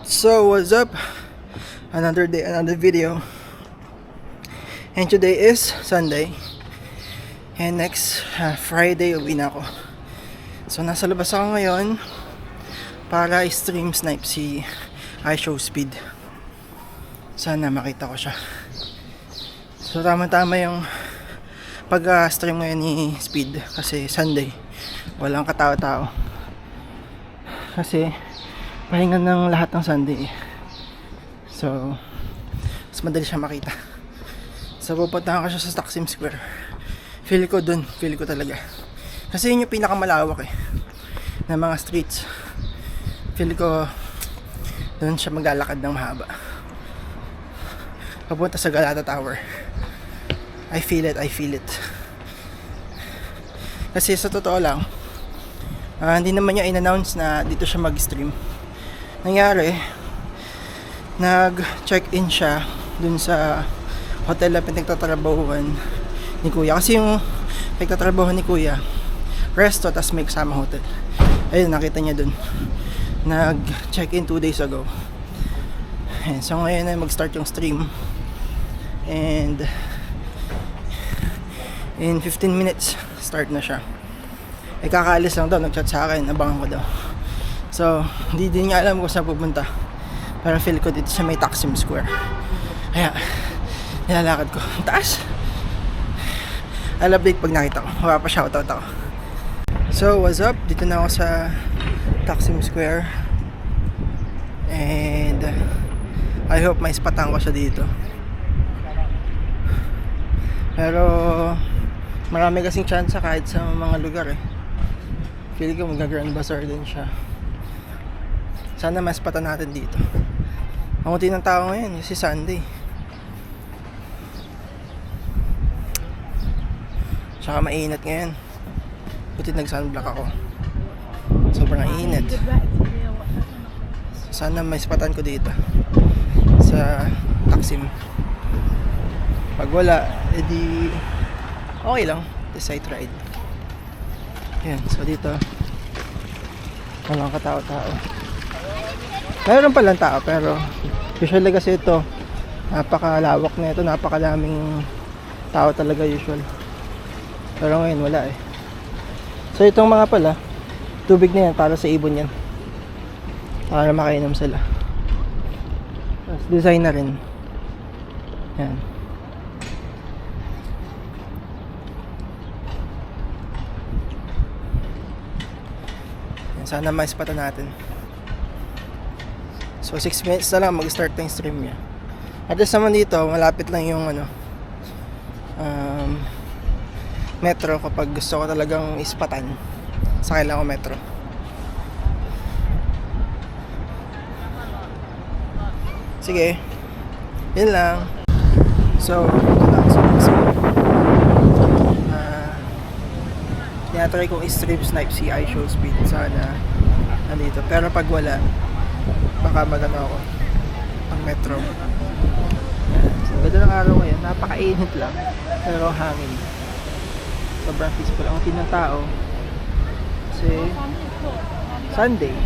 So what's up? Another day, another video. And today is Sunday. And next Friday uwi na ako. So nasa labas ako ngayon para stream snipe si iShowSpeed. Sana makita ko siya. So tama-tama yung pag-stream ngayon ni Speed kasi Sunday. Walang katao-tao. Kasi pahinga ng lahat ng Sunday. So mas madali siya makita. So pupuntahan ko siya sa Taksim Square. Feel ko dun, feel ko talaga. Kasi yun yung pinakamalawak na mga streets. Feel ko dun siya maglalakad ng mahaba. Papunta sa Galata Tower. I feel it, I feel it. Kasi sa totoo lang, hindi naman niya in-announce na dito siya mag-stream. Nangyari, nag-check-in siya dun sa hotel na pinagtatrabahuhan ni Kuya. Kasi yung pinagtatrabahuhan ni Kuya, resto, tas may kasama hotel. Ayun, nakita niya dun. Nag-check-in 2 days ago. And so ngayon ay mag-start yung stream. And in 15 minutes, start na siya. Kakaalis lang daw, nag-chat sa akin, abangan ko daw. So, hindi din niya alam kung saan pupunta. Pero feel ko dito sa may Taksim Square. Kaya, nilalakad ko. Ang taas! I'll update pag nakita ko. Mapapa-shoutout ako. So, what's up? Dito na ako sa Taksim Square. And I hope may spatan ko siya dito. Pero marami kasing chance kahit sa mga lugar Feel ko mag-Grand Bazaar din siya. Sana mas pata natin dito. Ang unti ng tao ngayon kasi Sunday. Tsaka mainit ngayon. Buti nag-sunblock ako. Sobrang init. Sana may spatan ko dito sa Taksim. Pag wala, edi okay lang. This I tried. Yan, so dito walang katao-tao. Mayroon palang tao pero usually kasi ito napakalawak na ito, napakalaming tao talaga usual. Pero ngayon wala So itong mga pala, tubig na yan para sa ibon yan. Para makainom sila. Tapos design na rin. Yan. Sana may spatan natin. So 6 minutes na lang mag-start na yung stream niya. At least naman dito, malapit lang yung metro kapag gusto ko talagang ispatan. Sakay lang ako metro. Sige. Yun lang. So, ito na ako sa tinatry kong i-stream snipe si iShowSpeed. Sana nandito. Pero pag wala, baka magano ako ang metro. So, ganda ng araw ngayon. Napakainit lang. Pero hangin. Sobrang peaceful. Ang tinang tao. Kasi Sunday.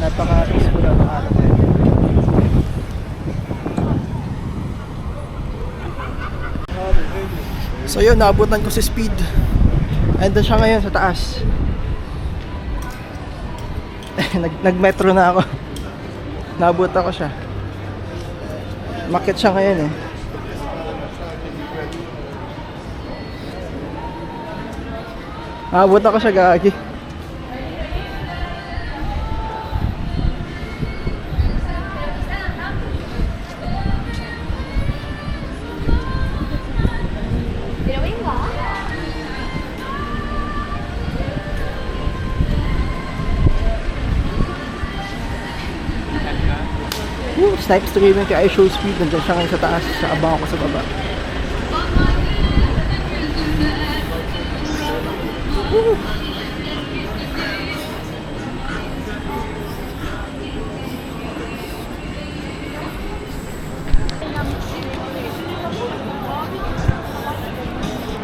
Napaka-peaceful ang araw ngayon. So yun, naabutan ko si Speed. Andun siya ngayon sa taas. Nag-metro na ako. Naabutan ko siya. Makit siya ngayon Naabutan ko siya, gagi. Snipe streaming kay iShowSpeed. Nandiyan siya ngayon sa taas. Sa abang ako sa baba.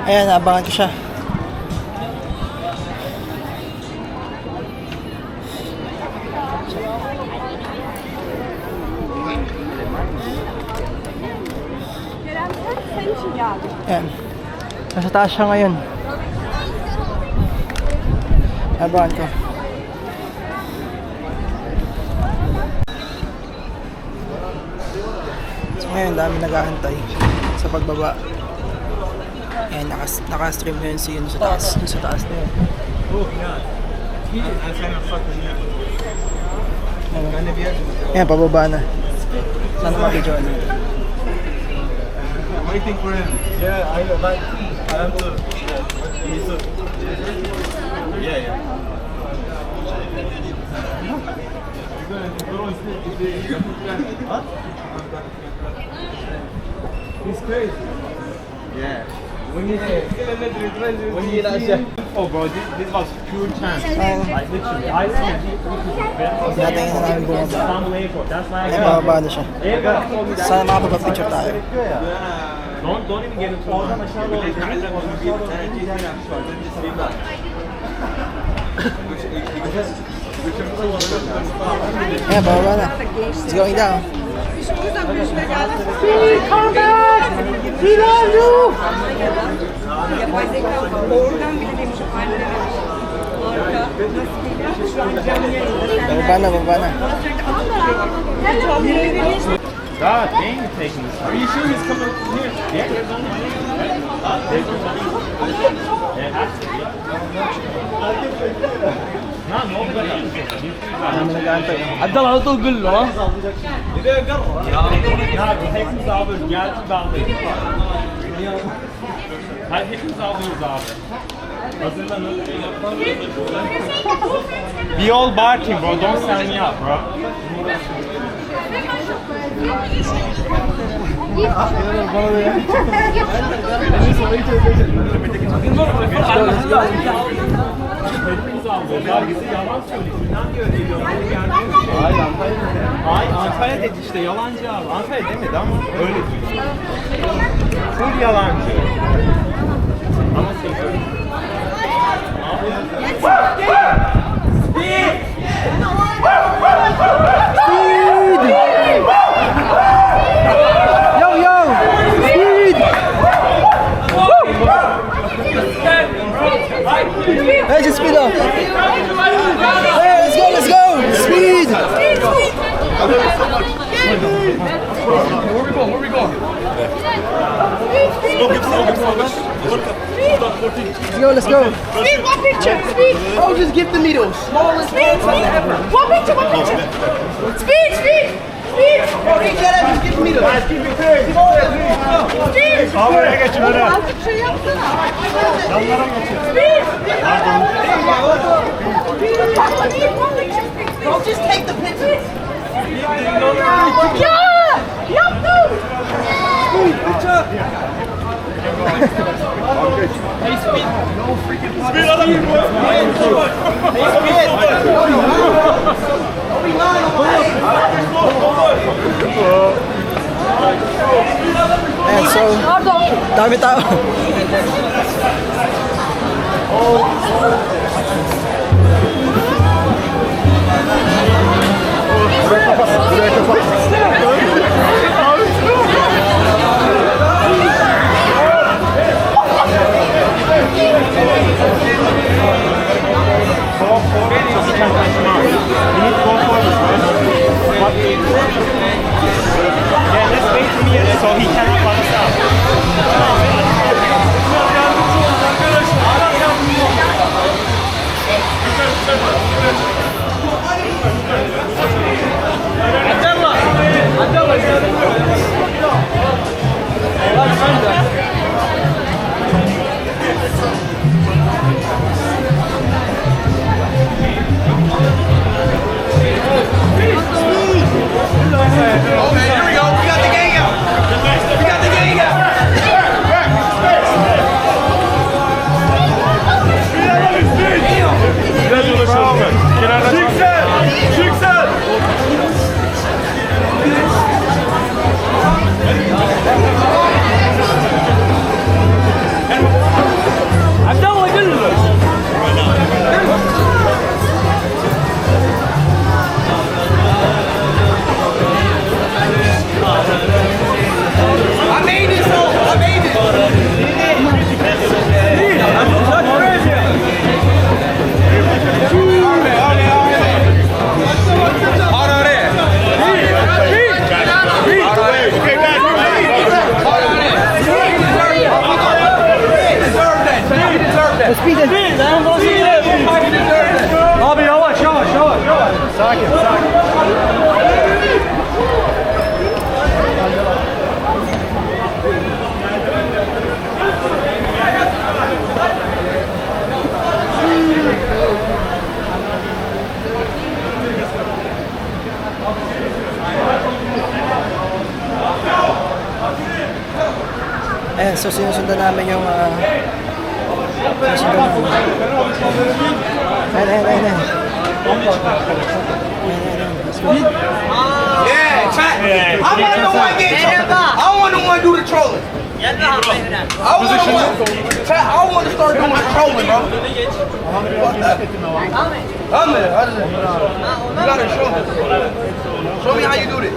Ayan, abangan ko siya. Yan. Nasa taas siya ngayon. Abangan ko. So ngayon, dami nag-aantay sa pagbaba. Ayan, naka-stream ngayon si yun sa taas. Yun sa taas na yun. Ayan, pababa na. Sana mag-video na. Waiting for him. Yeah, I know. But I have to. Yeah, yeah. He's crazy. Yeah. When you see, oh bro, this was pure chance. Like literally, I saw Natingin na namin bumaba. Istanbul Airport. That's why I Ayan, got. bababa na siya. Sana makapag-picture tayo. Don't even get into Ayan, bababa na. It's going down. Come back! We love you! Bababa na, bababa na. God dang, you're taking this. Are you sure he's coming here? Yeah, there's only one. Yeah, has to be. No, nobody. Dami nag-aantay. عدل على طول قول له ها اذا قرب نعم هيكون ظابط قاعد ظابط هاي هيكون ظابط We all barking, bro. Don't stand me up, bro. Hepimiz aldı. Dergisi yalan söylüyor. İnanmıyor diyor. Hayır Antalya. Hayır Antalya dedi işte yalancı abi. Antalya demedi ama öyle diyor. Full yalancı. Ama seviyorum. Yo, yo! Speed! Hey, just speed up! Hey, let's go, let's go! Speed! Where we going? Where we going? Let's go, let's go! Speed, one picture! Speed! Oh, just give the needles. Smallest Speed! Speed! One picture! One picture! Speed! Speed! Speed! Okay, get up, just give the needles. Speed! Kameraya geçin öyle. Azıcık şey yapsana. Yanlara geçin. Speed! Don't just take the picture. Ya! Yaptım! Speed adam gibi. And so, dami tao. Yeah, let's wait for me so he cannot run us out. Okay, here we go. We got the gang out. We got So sinusundan namin yung sinusundan namin. Ayun. Let's go. Yeah, chat. I'm not the one getting trolled. I don't want no one to do the trolling. I want to start doing the trolling, bro. You gotta show me. Show me how you do this.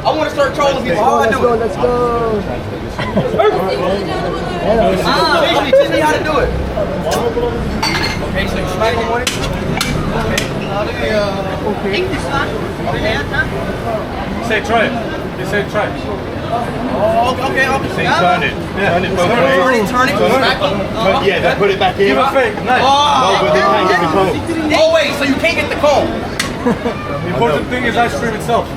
I want to start trolling people. How I do it? Let's go. Teach me how to do it. Okay, so you smack them on it. Say try it. You say try it. Oh, okay. Say turn it. Turn it both ways. Turn it. Smack them. Yeah, then put it back in. Give a fake. Nice. No, but they can't get the cone. Oh wait, so you can't get the cone. The important thing is ice cream itself.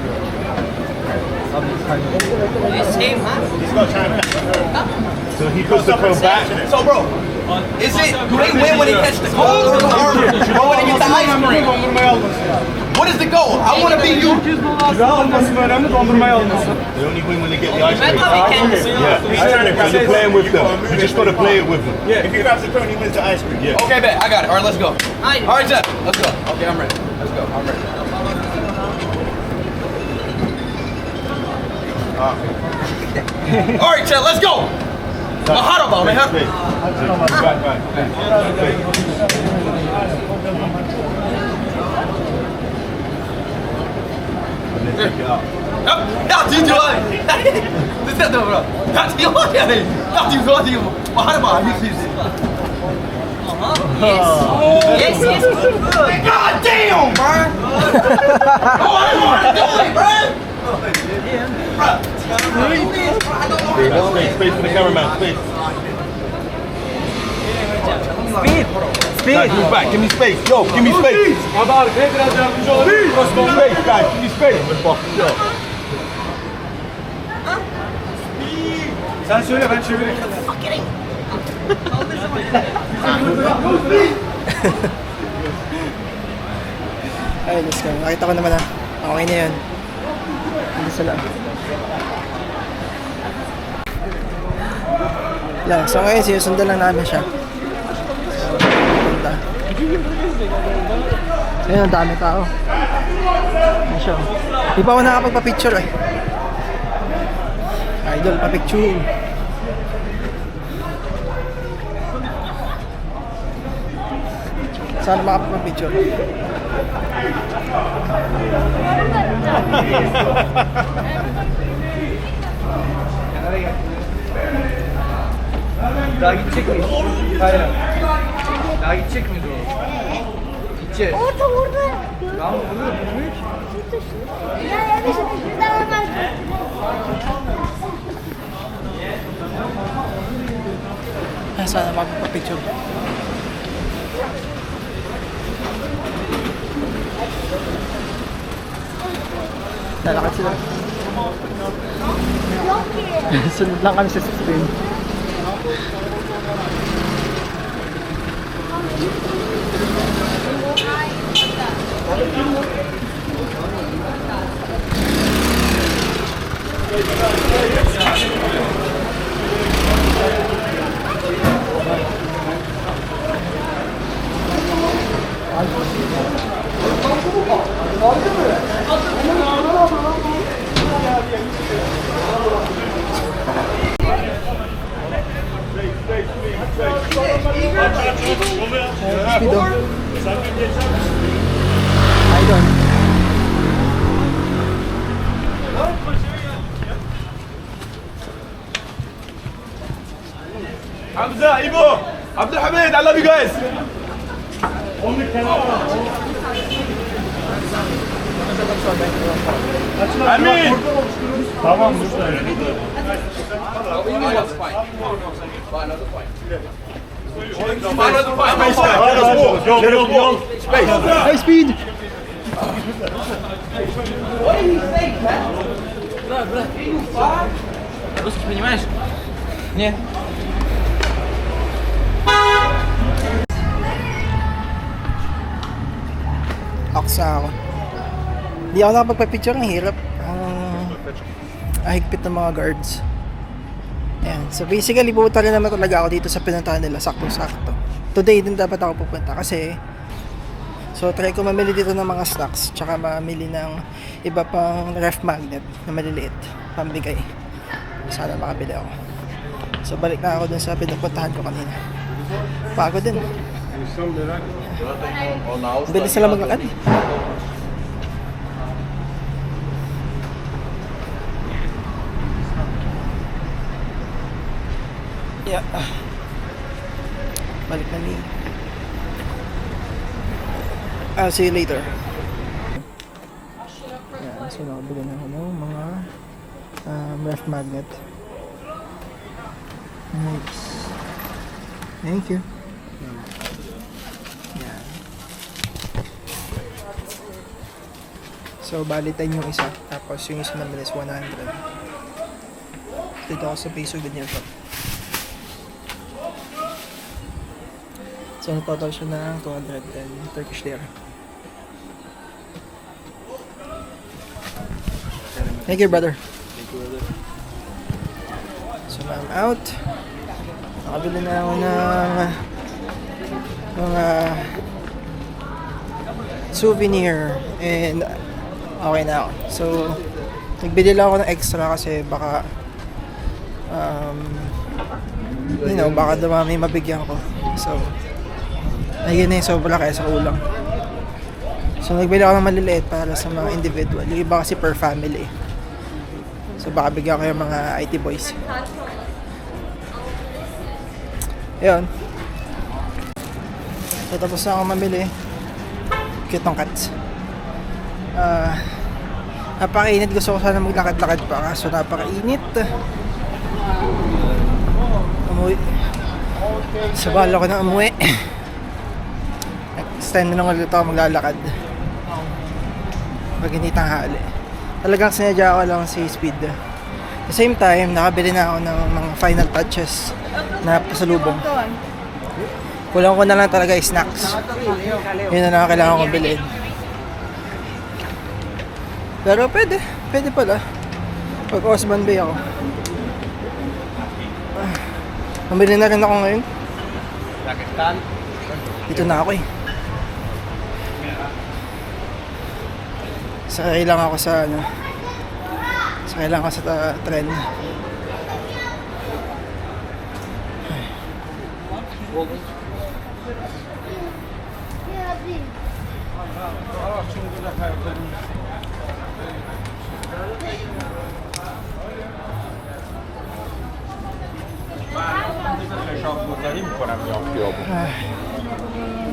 So he puts the cone back. So bro, is it, do they win when they catch the cone or the arm? Or when they get the ice cream? What is the goal? I want to be you. Güzel olması önemli, dondurmayı olması. They only win when they get the ice cream. Yeah. So you're playing with them. You just got to play it with them. Yeah. If he grabs the cone, he wins the ice cream. Yeah. Okay, bet. I got it. All right, let's go. All right, Jeff. Let's go. Okay, I'm ready. Let's go. I'm ready. All right, Jeff. Let's go. Mahalo ball, man. 야, 뒤 좋아해. 됐다, bro. 야, 뒤 어디야, 내. 야, 뒤 좋아, 뒤. mahalo ball. Yes, good. God damn, bro. Oh, I don't want to do it, bro. Space for the cameraman. Space. Speed. Guys, move back. Give me space. Yo, give me space. Abi arkaya biraz yardımcı olabilir. Burası dolu. Space, guys. Give me space. Yo. Sen söyle ben çevireyim. Ay, let's go. Nakita ko naman na. Okay na yun. Hindi sa lang. Lang. So ngayon, sinusundan lang namin siya. So, punta. Ayun, ang dami tao. Ayun siya. Di pa ako nakapagpa-picture eh. Idol, pa-picture. Sana makapagpa-picture. Daha gidecek miyiz? Hayır. Daha gidecek miyiz oğlum? Gideceğiz. Orada. Tamam, bunu bilmiyor ki. Ya bir daha var. Ay, sana makapagpa-picture. Lalakad sila. Sunod lang kami sa screen. Speed on. Idol. Hamza, Ibo, Abdulhamid, I love you guys. Amin. Tamam burada. Yol. High speed! What did he say, Pat? He knew 5? Русский понимаешь? Нет. Aksa ako. Hindi ako nakapagpa-picture, ang hirap. Ahigpit ng mga guards. Ayan. So basically, pupunta rin naman talaga ako dito sa pinuntahan nila. Sakto-sakto. Today din dapat ako pupunta kasi so try ko mamili dito ng mga snacks tsaka mamili ng iba pang ref magnet na maliliit. Pambigay. Sana makabili ako. So balik na ako dun sa pinupuntahan ko kanina. Pagod din. Bilis sila maglakad. Yeah. Balik na ni. I'll see you later. Yeah, so nakabili na ako ng mga ref magnet. Nice. Thank you. Yeah. So, balitan yung isa. Tapos yung isa naman is 100. Dito ako sa Peso Ganyan Shop. So, total siya ng 210 Turkish lira. Thank you, brother. So, I'm out. Nakabili na ako ng mga souvenir and okay na ako. So, nagbili lang ako ng extra kasi baka baka dumami mabigyan ko. So, ayun na yung sobra kaya sa ulang. So, nagbili ako ng maliliit para sa mga individual. Yung iba kasi per family. So, baka bigyan ko yung mga IT boys. Ayun. So, tapos na ako mamili. Cute ng cats. Napakainit. Gusto ko sana maglakad-lakad pa. Kaso napakainit. Umuwi. Sabalo ko na umuwi. Next time na lang ulit ako maglalakad. Pag hindi tanghali. Talagang sinadya ko lang si Speed. At the same time, nakabili na ako ng mga final touches na pasalubong. Kulang ko na lang talaga yung snacks. Yun na lang kailangan kong bilhin. Pero pwede. Pwede pala. Pag Osman Bay ako. Mabili na rin ako ngayon. Dito na ako eh. Sakay lang ako sa sakay lang ako sa tren.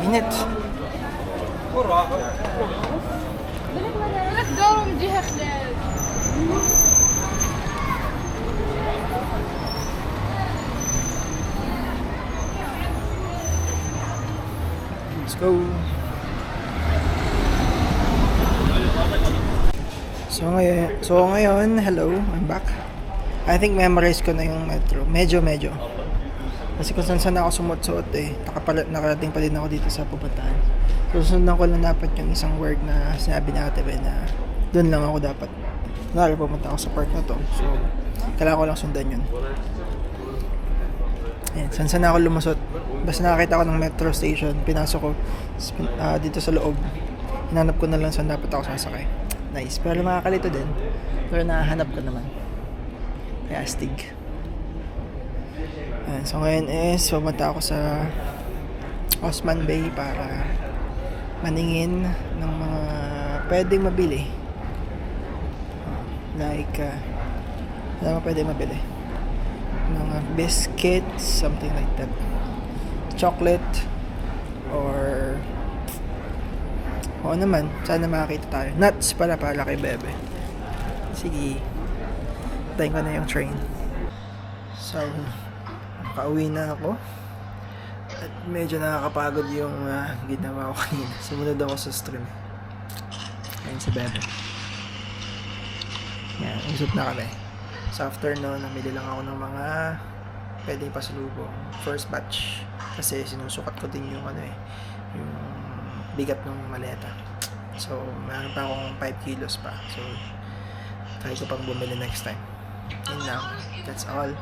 Init. Let's go من جهة خلال. Let's go. So ngayon, hello, I'm back. I think memorize ko na yung metro. Medyo. Kasi kung saan ako sumuot-suot eh. Nakarating pa din ako dito sa pupuntahan. So sundan ko lang dapat yung isang word na sinabi ni Ate Ben na doon lang ako dapat. Kunwari pumunta ako sa park na to. So kailangan ko lang sundan yun. Ayan, saan ako lumusot. Basta nakakita ko ng metro station, pinasok ko dito sa loob. Hinanap ko na lang saan dapat ako sasakay. Nice. Pero makakalito din. Pero nahanap ko naman. Kaya astig. Ayan, so ngayon is pumunta ako sa Osman Bay para maningin ng mga pwedeng mabili. Like, ano pwedeng mabili? Mga biscuits, something like that. Chocolate, or oo naman, sana makakita tayo. Nuts para kay Bebe. Sige. Tayin ko na yung train. So, pauwi na ako. At medyo nakakapagod yung ginawa ko kanina. Sumunod ako sa stream. Ayun si Bebe. Yan, usap na kami. So after no, namili lang ako ng mga pwedeng pasalubong. First batch. Kasi sinusukat ko din yung yung bigat ng maleta. So, meron pa akong 5 kilos pa. So, try ko pang bumili next time. And now, that's all.